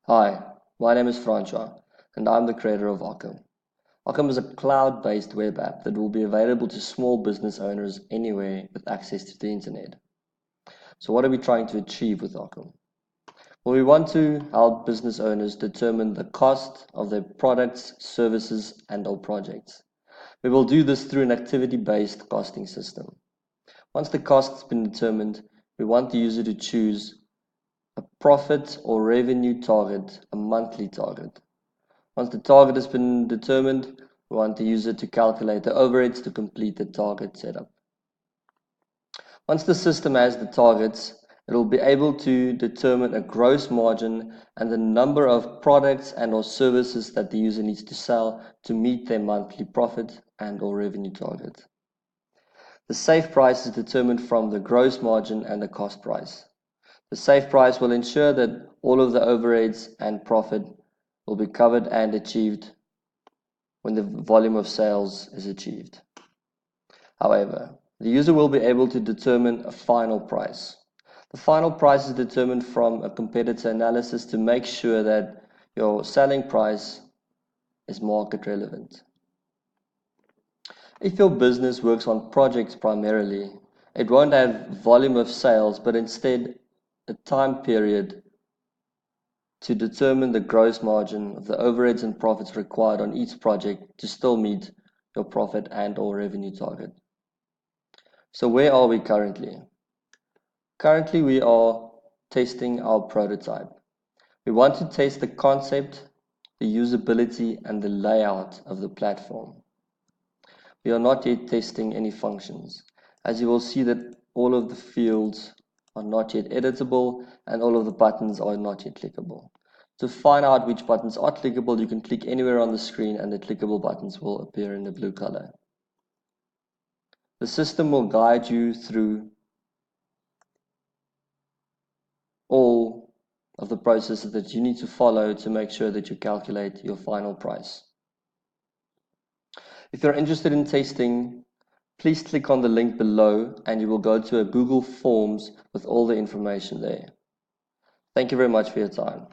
Hi, my name is Francois, and I'm the creator of Okumm. Okumm is a cloud-based web app that will be available to small business owners anywhere with access to the internet. So what are we trying to achieve with Okumm? Well, we want to help business owners determine the cost of their products, services, and/or projects. We will do this through an activity-based costing system. Once the cost has been determined, we want the user to choose a profit or revenue target, a monthly target. Once the target has been determined, we want the user to calculate the overheads to complete the target setup. Once the system has the targets, it will be able to determine a gross margin and the number of products and/or services that the user needs to sell to meet their monthly profit and/or revenue target. The safe price is determined from the gross margin and the cost price. The safe price will ensure that all of the overheads and profit will be covered and achieved when the volume of sales is achieved. However, the user will be able to determine a final price. The final price is determined from a competitor analysis to make sure that your selling price is market relevant. If your business works on projects primarily, it won't have volume of sales, but instead a time period to determine the gross margin of the overheads and profits required on each project to still meet your profit and/or revenue target. So where are we currently? Currently, we are testing our prototype. We want to test the concept, the usability, and the layout of the platform. We are not yet testing any functions, as you will see that all of the fields are not yet editable and all of the buttons are not yet clickable. To find out which buttons are clickable, you can click anywhere on the screen and the clickable buttons will appear in the blue color. The system will guide you through all of the processes that you need to follow to make sure that you calculate your final price. If you're interested in testing, please click on the link below and you will go to a Google Forms with all the information there. Thank you very much for your time.